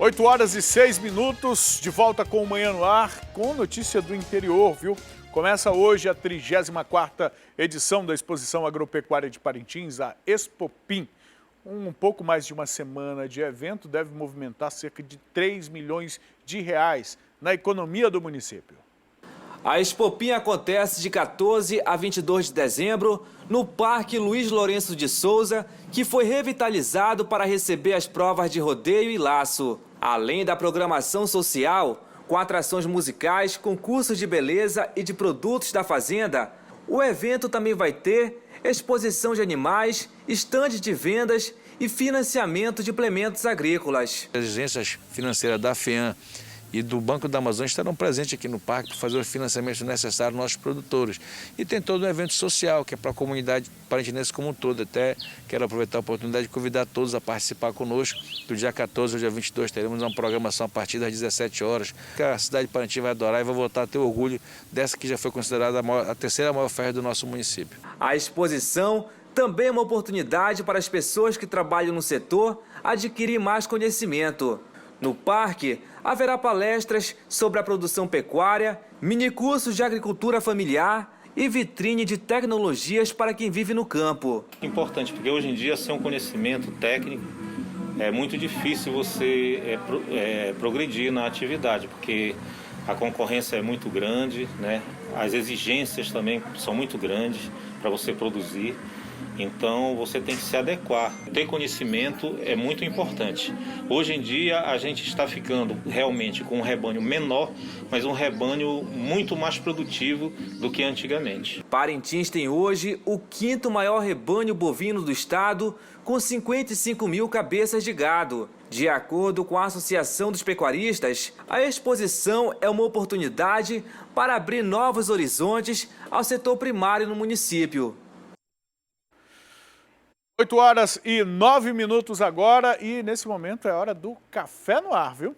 8h06, de volta com o Manhã no Ar, com notícia do interior, viu? Começa hoje a 34ª edição da Exposição Agropecuária de Parintins, a Expopim. Um pouco mais de uma semana de evento deve movimentar cerca de 3 milhões de reais na economia do município. A Expopim acontece de 14 a 22 de dezembro no Parque Luiz Lourenço de Souza, que foi revitalizado para receber as provas de rodeio e laço. Além da programação social, com atrações musicais, concursos de beleza e de produtos da fazenda, o evento também vai ter exposição de animais, estandes de vendas e financiamento de implementos agrícolas. As exigências financeiras da FEAM e do Banco da Amazônia estarão presentes aqui no parque para fazer os financiamentos necessários aos nossos produtores. E tem todo um evento social, que é para a comunidade parintinense como um todo. Até quero aproveitar a oportunidade de convidar todos a participar conosco. Do dia 14 ao dia 22 teremos uma programação a partir das 17 horas. Que a cidade de Parintins vai adorar e vai voltar a ter orgulho dessa que já foi considerada a terceira maior festa do nosso município. A exposição também é uma oportunidade para as pessoas que trabalham no setor adquirir mais conhecimento. No parque, haverá palestras sobre a produção pecuária, minicursos de agricultura familiar e vitrine de tecnologias para quem vive no campo. Importante, porque hoje em dia, sem um conhecimento técnico, é muito difícil você progredir na atividade, porque a concorrência é muito grande, né? As exigências também são muito grandes para você produzir. Então, você tem que se adequar. Ter conhecimento é muito importante. Hoje em dia, a gente está ficando realmente com um rebanho menor, mas um rebanho muito mais produtivo do que antigamente. Parintins tem hoje o 5º maior rebanho bovino do estado, com 55 mil cabeças de gado. De acordo com a Associação dos Pecuaristas, a exposição é uma oportunidade para abrir novos horizontes ao setor primário no município. 8h09 agora e nesse momento é hora do Café no Ar, viu?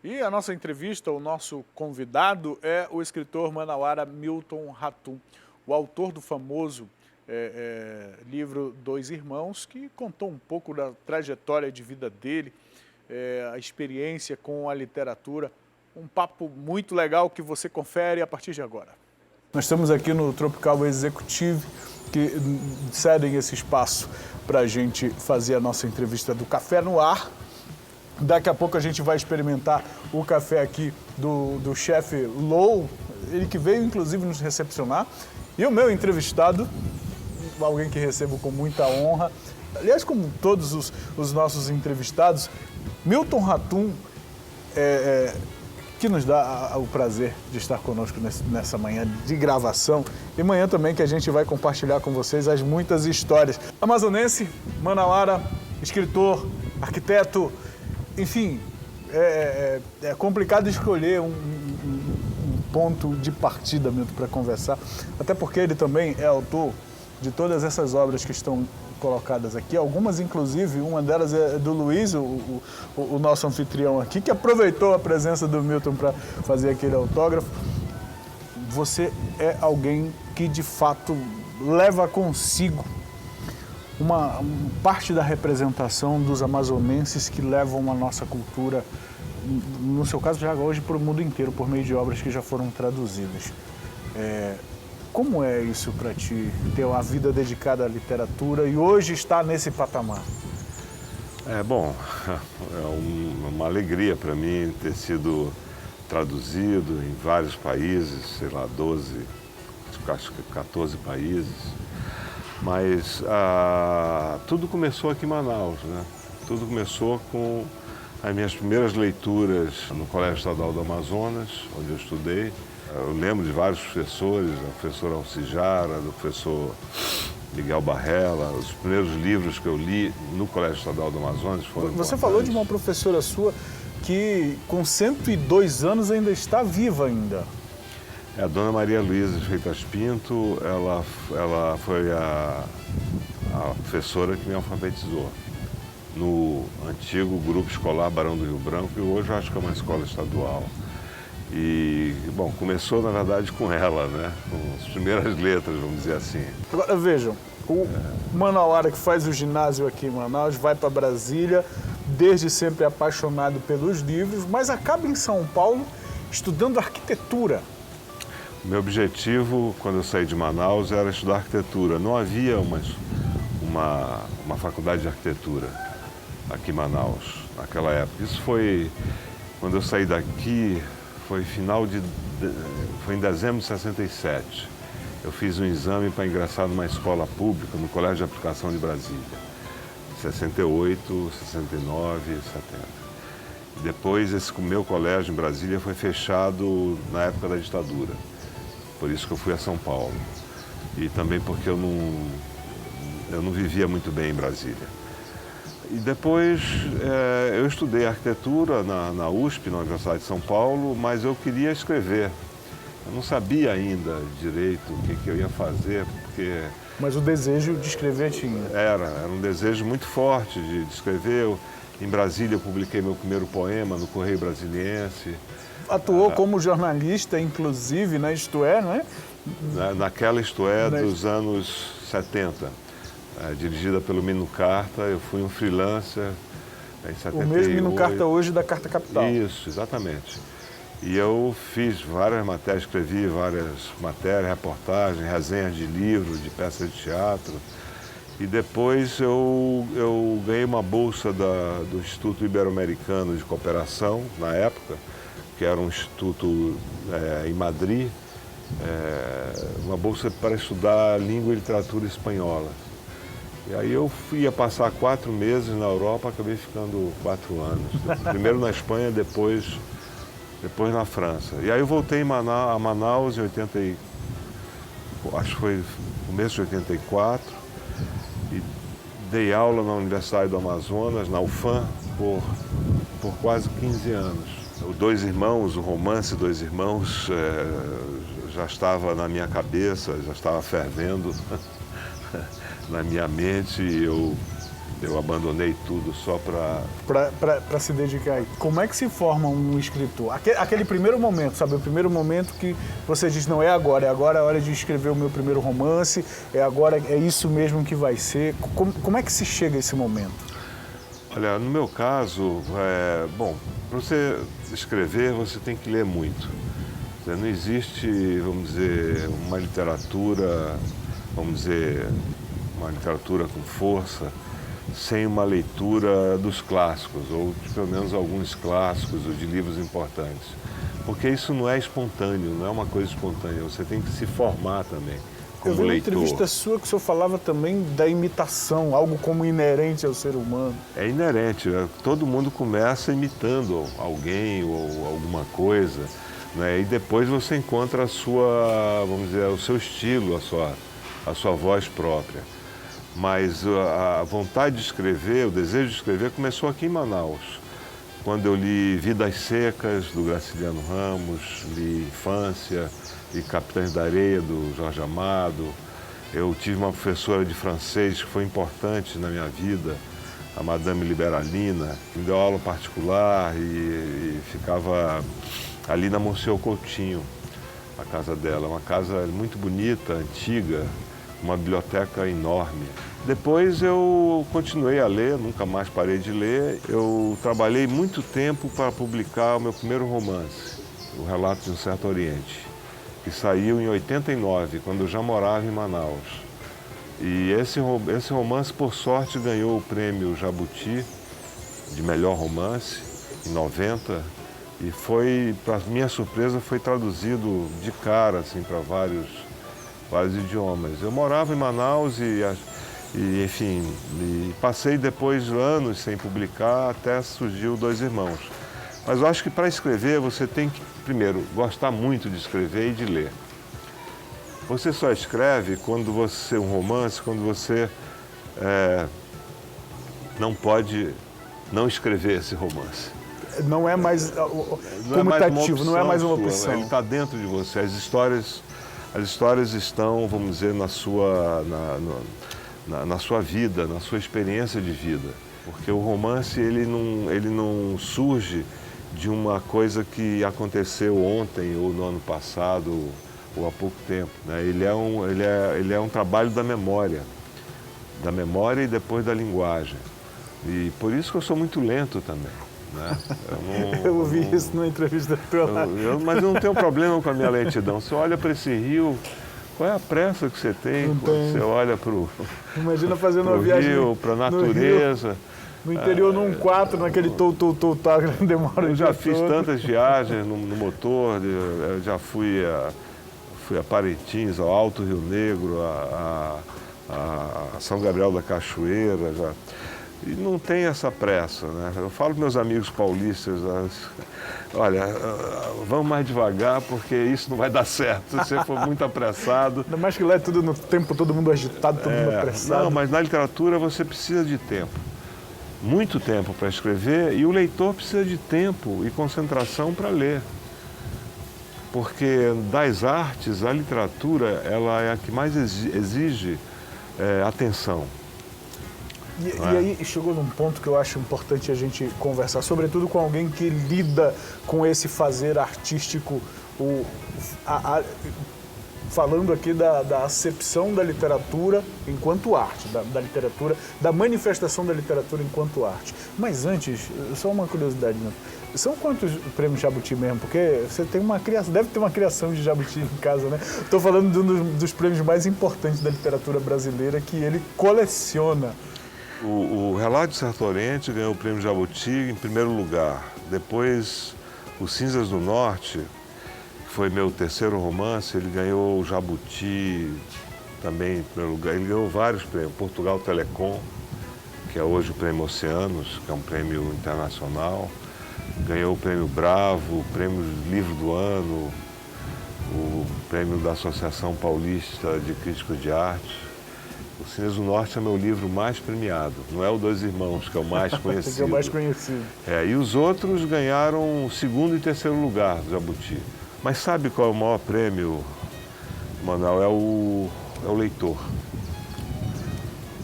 E a nossa entrevista, o nosso convidado é o escritor manauara Milton Ratum, o autor do famoso livro Dois Irmãos, que contou um pouco da trajetória de vida dele, a experiência com a literatura. Um papo muito legal que você confere a partir de agora. Nós estamos aqui no Tropical Executive, que cedem esse espaço para a gente fazer a nossa entrevista do Café no Ar. Daqui a pouco a gente vai experimentar o café aqui do chefe Lou, ele que veio inclusive nos recepcionar. E o meu entrevistado, alguém que recebo com muita honra, aliás, como todos os nossos entrevistados, Milton Ratum, que nos dá o prazer de estar conosco nessa manhã de gravação e manhã também que a gente vai compartilhar com vocês as muitas histórias. Amazonense, manauara, escritor, arquiteto, enfim, é complicado escolher um ponto de partida mesmo para conversar, até porque ele também é autor de todas essas obras que estão colocadas aqui, algumas inclusive, uma delas é do Luiz, o nosso anfitrião aqui, que aproveitou a presença do Milton para fazer aquele autógrafo. Você é alguém que de fato leva consigo uma parte da representação dos amazonenses que levam a nossa cultura, no seu caso já hoje, para o mundo inteiro, por meio de obras que já foram traduzidas. Como é isso para ti, ter uma vida dedicada à literatura e hoje estar nesse patamar? Bom, é uma alegria para mim ter sido traduzido em vários países, sei lá, 12, acho que 14 países. Mas tudo começou aqui em Manaus, né? Tudo começou com as minhas primeiras leituras no Colégio Estadual do Amazonas, onde eu estudei. Eu lembro de vários professores, da professora Alcijara, do professor Miguel Barrela. Os primeiros livros que eu li no Colégio Estadual do Amazonas foram importantes. Você falou de uma professora sua que com 102 anos ainda está viva ainda. A dona Maria Luísa Freitas Pinto, ela foi a professora que me alfabetizou no antigo Grupo Escolar Barão do Rio Branco, e hoje eu acho que é uma escola estadual. E, bom, começou, na verdade, com ela, né? Com as primeiras letras, vamos dizer assim. Agora, vejam, o Manauara, que faz o ginásio aqui em Manaus, vai para Brasília, desde sempre apaixonado pelos livros, mas acaba em São Paulo estudando arquitetura. O meu objetivo, quando eu saí de Manaus, era estudar arquitetura. Não havia uma faculdade de arquitetura aqui em Manaus, naquela época. Isso foi, quando eu saí daqui, foi em dezembro de 67. Eu fiz um exame para ingressar numa escola pública, no Colégio de Aplicação de Brasília. 68, 69, 70. Depois, esse meu colégio em Brasília foi fechado na época da ditadura. Por isso que eu fui a São Paulo. E também porque eu não vivia muito bem em Brasília. E depois eu estudei arquitetura na USP, na Universidade de São Paulo, mas eu queria escrever. Eu não sabia ainda direito o que eu ia fazer, porque... Mas o desejo de escrever tinha. Era um desejo muito forte de escrever. Em Brasília eu publiquei meu primeiro poema no Correio Brasiliense. Atuou como jornalista, inclusive, na Isto É, não é? Naquela Isto É dos anos 70. Dirigida pelo Mino Carta, eu fui um freelancer em 78. O mesmo Mino Carta hoje da Carta Capital. Isso, exatamente. E eu fiz várias matérias, escrevi várias matérias, reportagens, resenhas de livros, de peças de teatro. E depois eu ganhei uma bolsa do Instituto Ibero-Americano de Cooperação, na época, que era um instituto em Madrid, uma bolsa para estudar língua e literatura espanhola. E aí eu ia passar 4 meses na Europa, acabei ficando 4 anos. Primeiro na Espanha, depois na França. E aí eu voltei a Manaus em acho que foi começo de 84, e dei aula na Universidade do Amazonas, na UFAM, por quase 15 anos. O romance Dois Irmãos, já estava na minha cabeça, já estava fervendo na minha mente, e eu abandonei tudo só para se dedicar. Como é que se forma um escritor? Aquele primeiro momento, sabe? O primeiro momento que você diz, não, é agora a hora de escrever o meu primeiro romance, é isso mesmo que vai ser. Como é que se chega a esse momento? Olha, no meu caso, para você escrever, você tem que ler muito. Não existe, vamos dizer, uma literatura com força, sem uma leitura dos clássicos, ou pelo menos alguns clássicos, ou de livros importantes. Porque isso não é espontâneo, não é uma coisa espontânea, você tem que se formar também como leitor. Eu vi uma entrevista sua que o senhor falava também da imitação, algo como inerente ao ser humano. É inerente, né? Todo mundo começa imitando alguém ou alguma coisa, né? E depois você encontra o seu estilo, a sua voz própria. Mas a vontade de escrever, o desejo de escrever começou aqui em Manaus, quando eu li Vidas Secas, do Graciliano Ramos, li Infância, li Capitães da Areia, do Jorge Amado. Eu tive uma professora de francês que foi importante na minha vida, a Madame Liberalina, que me deu aula particular e ficava ali na Monsenhor Coutinho, a casa dela. Uma casa muito bonita, antiga, uma biblioteca enorme. Depois eu continuei a ler, nunca mais parei de ler. Eu trabalhei muito tempo para publicar o meu primeiro romance, O Relato de um Certo Oriente, que saiu em 89, quando eu já morava em Manaus. E esse romance, por sorte, ganhou o prêmio Jabuti de melhor romance, em 90, e foi, para minha surpresa, foi traduzido de cara assim, para vários idiomas. Eu morava em Manaus enfim, passei depois anos sem publicar, até surgiu Dois Irmãos. Mas eu acho que para escrever você tem que, primeiro, gostar muito de escrever e de ler. Você só escreve quando um romance, quando você não pode não escrever esse romance. Não é mais comutativo, não é mais uma opção. Ele está dentro de você. As histórias estão, vamos dizer, na sua vida, na sua experiência de vida. Porque o romance ele não surge de uma coisa que aconteceu ontem ou no ano passado ou há pouco tempo, né? Ele é um trabalho da memória e depois da linguagem. E por isso que eu sou muito lento também, né? Eu ouvi isso numa entrevista tua lá. Mas eu não tenho problema com a minha lentidão. Você olha para esse rio, qual é a pressa que você tem? Você olha para o Imagina fazendo uma viagem rio, para a natureza. No interior, num 4, naquele tou, demora. Eu já fiz tantas viagens no motor, eu já fui a Parintins, ao Alto Rio Negro, a São Gabriel da Cachoeira, já. E não tem essa pressa, né? Eu falo para meus amigos paulistas, olha, vamos mais devagar porque isso não vai dar certo, se você for muito apressado. Ainda mais que lá é tudo no tempo, todo mundo agitado, todo mundo apressado. Não, mas na literatura você precisa de tempo, muito tempo para escrever, e o leitor precisa de tempo e concentração para ler. Porque das artes, a literatura ela é a que mais exige atenção. E aí chegou num ponto que eu acho importante a gente conversar, sobretudo com alguém que lida com esse fazer artístico, falando aqui da acepção da literatura enquanto arte, da literatura, da manifestação da literatura enquanto arte. Mas antes, só uma curiosidade, né? São quantos prêmios Jabuti mesmo? Porque você tem uma criação, deve ter uma criação de Jabuti em casa, né? Estou falando de um dos prêmios mais importantes da literatura brasileira que ele coleciona. O Relato de Certo Oriente ganhou o prêmio Jabuti em primeiro lugar. Depois, o Cinzas do Norte, que foi meu terceiro romance, ele ganhou o Jabuti também em primeiro lugar. Ele ganhou vários prêmios. Portugal Telecom, que é hoje o Prêmio Oceanos, que é um prêmio internacional. Ganhou o Prêmio Bravo, o Prêmio Livro do Ano, o Prêmio da Associação Paulista de Críticos de Arte. O Cinzas do Norte é meu livro mais premiado, não é o Dois Irmãos, que é o mais conhecido. Que é o mais conhecido. E os outros ganharam segundo e terceiro lugar do Jabuti. Mas sabe qual é o maior prêmio, Manuel? É o leitor.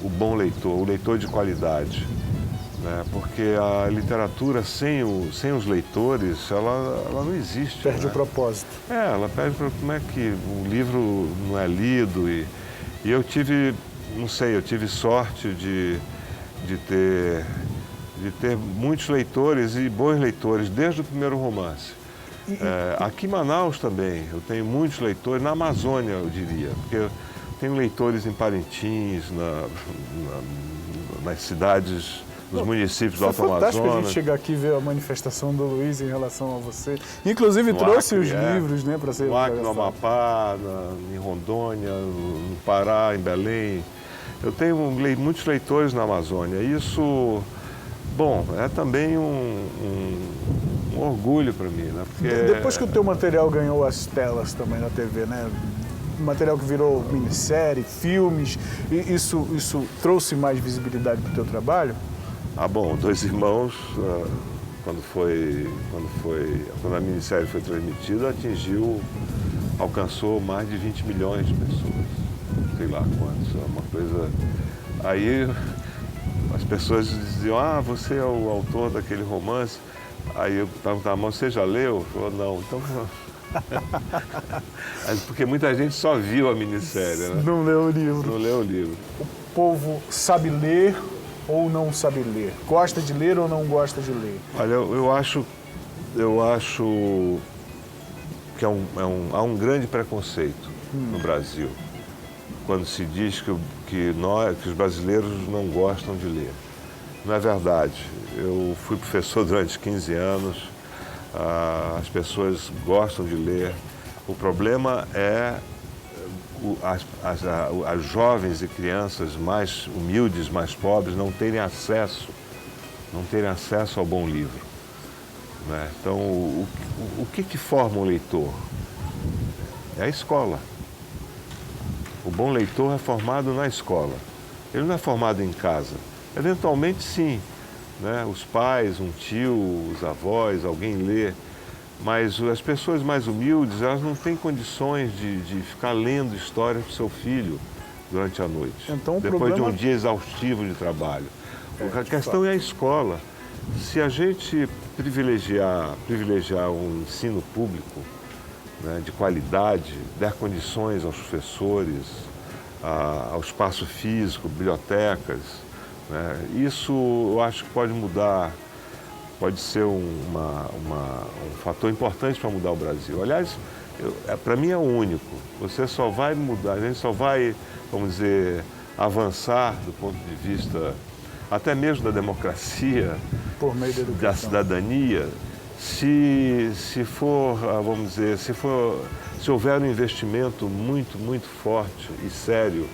O bom leitor, o leitor de qualidade. Né? Porque a literatura sem os leitores, ela não existe. Perde né? o propósito. Ela perde como é que o livro não é lido. E eu tive... Não sei, eu tive sorte de ter muitos leitores e bons leitores desde o primeiro romance. Aqui em Manaus também, eu tenho muitos leitores, na Amazônia eu diria, porque eu tenho leitores em Parintins, nas cidades, nos municípios do Alto Amazonas. É fantástico a gente chegar aqui e ver a manifestação do Luiz em relação a você. Inclusive trouxe os livros, né, para ser... No Acre, no Amapá, em Rondônia, no Pará, em Belém. Eu tenho muitos leitores na Amazônia. Isso, bom, é também um orgulho para mim, né? Porque... Depois que o teu material ganhou as telas também na TV, né? Material que virou minissérie, filmes, e isso trouxe mais visibilidade para o teu trabalho? Bom, Dois Irmãos, quando a minissérie foi transmitida, alcançou mais de 20 milhões de pessoas. Sei lá quantos, é uma coisa... Aí as pessoas diziam, você é o autor daquele romance. Aí eu perguntava, mas você já leu? Falou, não, então... Porque muita gente só viu a minissérie, né? Não leu o livro. Não leu o livro. O povo sabe ler ou não sabe ler? Gosta de ler ou não gosta de ler? Olha, eu acho que há um grande preconceito no Brasil quando se diz que os brasileiros não gostam de ler. Não é verdade. Eu fui professor durante 15 anos, as pessoas gostam de ler. O problema é as jovens e crianças mais humildes, mais pobres, não terem acesso ao bom livro. Né? Então, o que forma um leitor? É a escola. O bom leitor é formado na escola. Ele não é formado em casa. Eventualmente, sim. Né? Os pais, um tio, os avós, alguém lê. Mas as pessoas mais humildes, elas não têm condições de ficar lendo histórias para o seu filho durante a noite. Então, depois de um dia exaustivo de trabalho. A questão é a escola. Se a gente privilegiar um ensino público, né, de qualidade, dar condições aos professores, ao espaço físico, bibliotecas, né, isso eu acho que pode mudar, pode ser um fator importante para mudar o Brasil. Aliás, para mim é o único. Você só vai mudar, a gente só vai, vamos dizer, avançar do ponto de vista até mesmo da democracia, por meio da educação, da cidadania, se for, vamos dizer, se houver um investimento muito forte e sério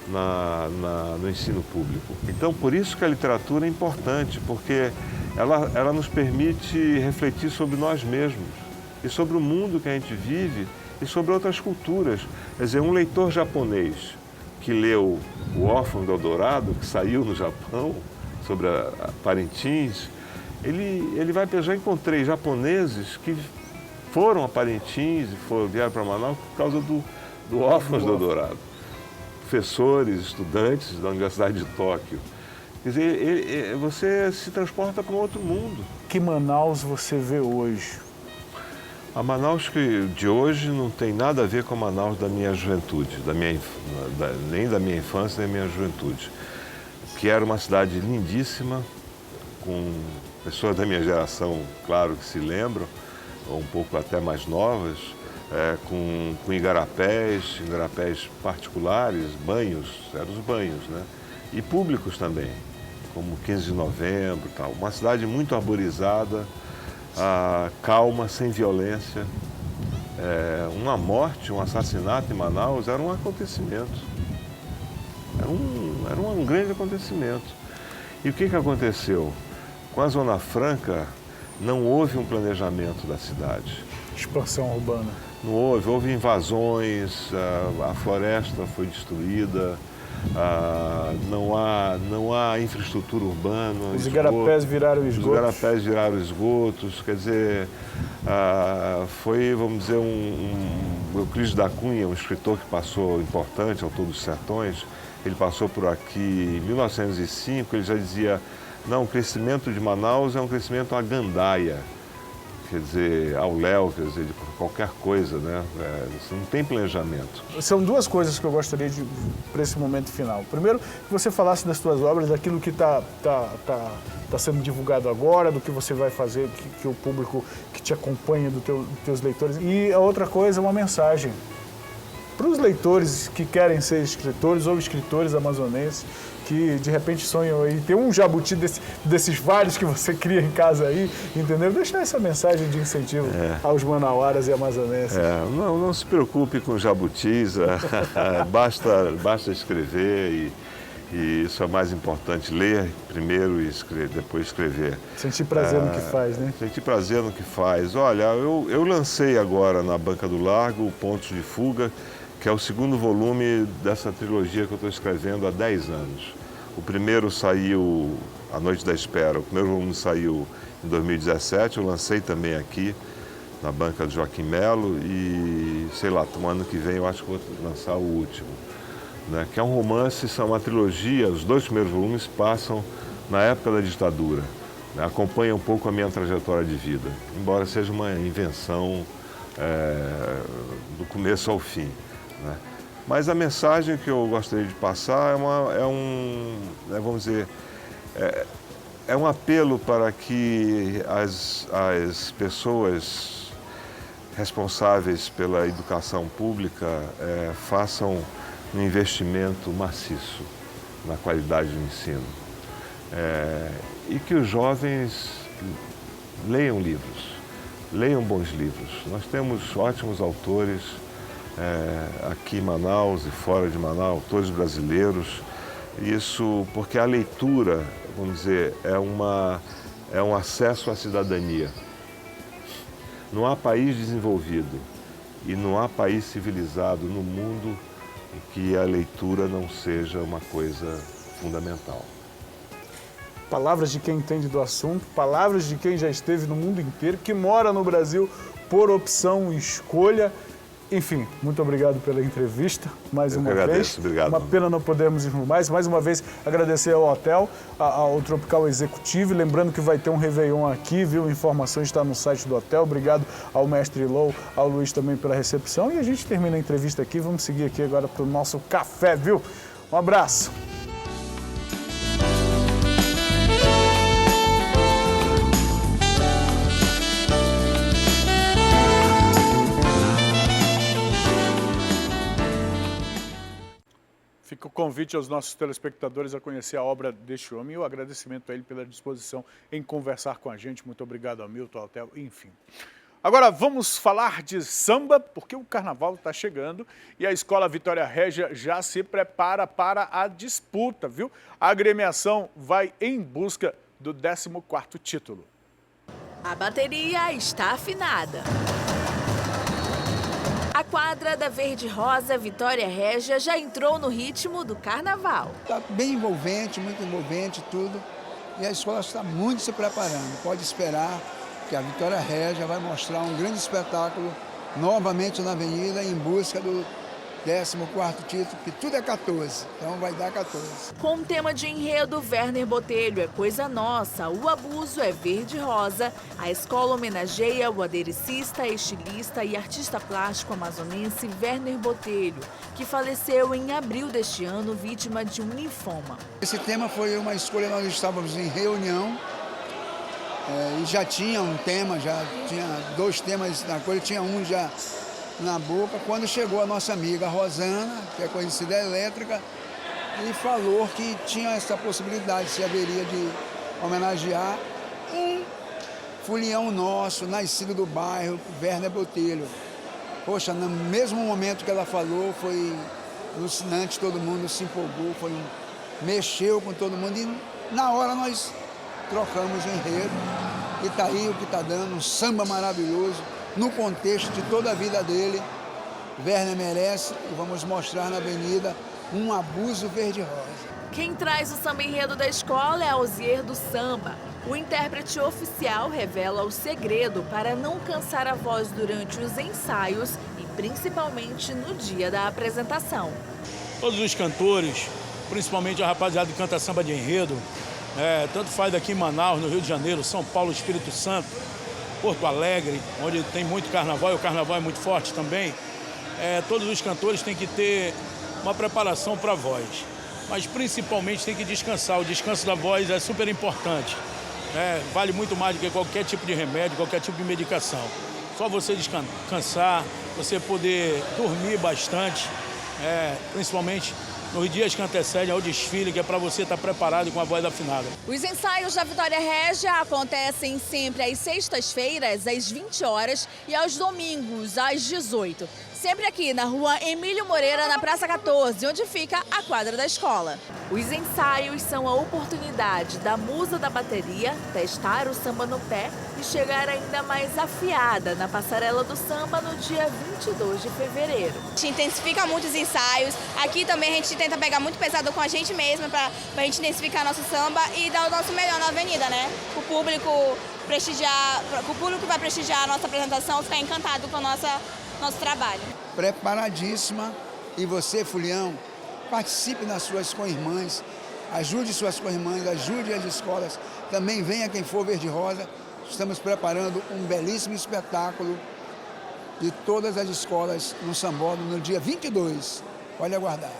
no ensino público. Então, por isso que a literatura é importante, porque ela nos permite refletir sobre nós mesmos e sobre o mundo que a gente vive e sobre outras culturas. Quer dizer, um leitor japonês que leu O Órfão do Eldorado, que saiu no Japão, sobre a Parintins, ele vai pensar, já encontrei japoneses que foram a Parintins e vieram para Manaus por causa do Órfão do Eldorado. Professores, estudantes da Universidade de Tóquio. Quer dizer, você se transporta para um outro mundo. Que Manaus você vê hoje? A Manaus de hoje não tem nada a ver com a Manaus da minha juventude, nem da minha infância, nem da minha juventude. Que era uma cidade lindíssima, com pessoas da minha geração, claro, que se lembram, ou um pouco até mais novas, com igarapés particulares, banhos, eram os banhos, né? E públicos também, como 15 de novembro e tal. Uma cidade muito arborizada, calma, sem violência. Uma morte, um assassinato em Manaus era um acontecimento. Era um grande acontecimento. E o que aconteceu? Com a Zona Franca, não houve um planejamento da cidade. Expansão urbana. Não houve invasões, a floresta foi destruída, não há infraestrutura urbana. Os igarapés viraram esgotos. Os igarapés viraram esgotos, quer dizer, foi, vamos dizer, o Euclides da Cunha, um escritor que passou importante, autor dos Sertões, ele passou por aqui em 1905, ele já dizia, não, o crescimento de Manaus é um crescimento à gandaia, quer dizer, ao léu, quer dizer, de qualquer coisa, né? Você não tem planejamento. São duas coisas que eu gostaria para esse momento final. Primeiro, que você falasse das suas obras, daquilo que está sendo divulgado agora, do que você vai fazer, que o público que te acompanha, dos teus leitores. E a outra coisa, uma mensagem para os leitores que querem ser escritores ou escritores amazonenses, que de repente sonham em ter um jabuti desses vários que você cria em casa aí, entendeu? Deixar essa mensagem de incentivo aos manauaras e amazonenses. Não se preocupe com jabutis, basta escrever e isso é mais importante, ler primeiro e depois escrever. Sentir prazer no que faz, né? Sentir prazer no que faz. Olha, eu lancei agora na Banca do Largo o Pontos de Fuga, que é o segundo volume dessa trilogia que eu estou escrevendo há 10 anos. O primeiro saiu, A Noite da Espera, o primeiro volume saiu em 2017, eu lancei também aqui na Banca do Joaquim Melo e, sei lá, no ano que vem eu acho que vou lançar o último, né? Que é um romance, são uma trilogia, os 2 primeiros volumes passam na época da ditadura, né? Acompanha um pouco a minha trajetória de vida, embora seja uma invenção do começo ao fim, né? Mas a mensagem que eu gostaria de passar vamos dizer, é um apelo para que as pessoas responsáveis pela educação pública façam um investimento maciço na qualidade do ensino. E que os jovens leiam livros, leiam bons livros. Nós temos ótimos autores aqui em Manaus e fora de Manaus, autores brasileiros. Isso porque a leitura, vamos dizer, é um acesso à cidadania. Não há país desenvolvido e não há país civilizado no mundo em que a leitura não seja uma coisa fundamental. Palavras de quem entende do assunto, palavras de quem já esteve no mundo inteiro, que mora no Brasil por opção e escolha. Enfim, muito obrigado pela entrevista, mais uma vez. Obrigado. Uma pena não podermos ir mais uma vez agradecer ao hotel, ao Tropical Executive, lembrando que vai ter um Réveillon aqui, viu? Informações está no site do hotel. Obrigado ao mestre Lou, ao Luiz também pela recepção. E a gente termina a entrevista aqui, vamos seguir aqui agora para o nosso café, viu? Um abraço. Fica o convite aos nossos telespectadores a conhecer a obra deste homem e o agradecimento a ele pela disposição em conversar com a gente. Muito obrigado ao Milton, ao Hotel, enfim. Agora vamos falar de samba, porque o carnaval está chegando e a Escola Vitória Régia já se prepara para a disputa, viu? A agremiação vai em busca do 14º título. A bateria está afinada. A quadra da Verde Rosa Vitória Régia já entrou no ritmo do carnaval. Está bem envolvente, muito envolvente tudo. E a escola está muito se preparando. Pode esperar que a Vitória Régia vai mostrar um grande espetáculo novamente na Avenida em busca do 14º título, que tudo é 14, então vai dar 14. Com o tema de enredo Werner Botelho é coisa nossa, o abuso é verde rosa, a escola homenageia o adericista, estilista e artista plástico amazonense Werner Botelho, que faleceu em abril deste ano vítima de um linfoma. Esse tema foi uma escolha, nós estávamos em reunião e já tinha um tema, já tinha 2 temas na coisa, tinha um já na boca, quando chegou a nossa amiga Rosana, que é conhecida elétrica, e falou que tinha essa possibilidade, se haveria de homenagear um folião nosso, nascido do bairro, Werner Botelho. Poxa, no mesmo momento que ela falou, foi alucinante, todo mundo se empolgou, mexeu com todo mundo, e na hora nós trocamos o enredo, e tá aí o que está dando, um samba maravilhoso, no contexto de toda a vida dele. Werner merece e vamos mostrar na Avenida um abuso verde-rosa. Quem traz o samba enredo da escola é Alzier do Samba. O intérprete oficial revela o segredo para não cansar a voz durante os ensaios e principalmente no dia da apresentação. Todos os cantores, principalmente a rapaziada que canta samba de enredo, tanto faz daqui em Manaus, no Rio de Janeiro, São Paulo, Espírito Santo, Porto Alegre, onde tem muito carnaval e o carnaval é muito forte também, todos os cantores têm que ter uma preparação para a voz, mas principalmente tem que descansar. O descanso da voz é super importante, vale muito mais do que qualquer tipo de remédio, qualquer tipo de medicação. Só você descansar, você poder dormir bastante, principalmente nos dias que antecedem ao desfile, que é para você estar preparado com a voz afinada. Os ensaios da Vitória Régia acontecem sempre às sextas-feiras, às 20 horas, e aos domingos, às 18. Sempre aqui na rua Emílio Moreira, na Praça 14, onde fica a quadra da escola. Os ensaios são a oportunidade da musa da bateria testar o samba no pé e chegar ainda mais afiada na passarela do samba no dia 22 de fevereiro. A gente intensifica muito os ensaios. Aqui também a gente tenta pegar muito pesado com a gente mesma para a gente intensificar nosso samba e dar o nosso melhor na avenida, né? O público que vai prestigiar a nossa apresentação ficar encantado com o nosso trabalho. Preparadíssima. E você, folião, participe nas suas co-irmãs, ajude suas co-irmãs, ajude as escolas. Também venha quem for verde-rosa. Estamos preparando um belíssimo espetáculo de todas as escolas no Sambódromo no dia 22. Pode aguardar.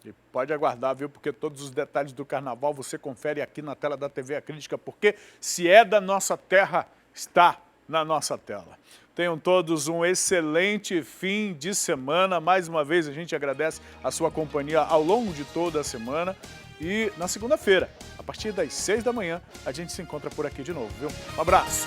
E pode aguardar, viu? Porque todos os detalhes do carnaval você confere aqui na tela da TV A Crítica, porque se é da nossa terra, está na nossa tela. Tenham todos um excelente fim de semana. Mais uma vez a gente agradece a sua companhia ao longo de toda a semana. E na segunda-feira, a partir das 6 da manhã, a gente se encontra por aqui de novo, viu? Um abraço!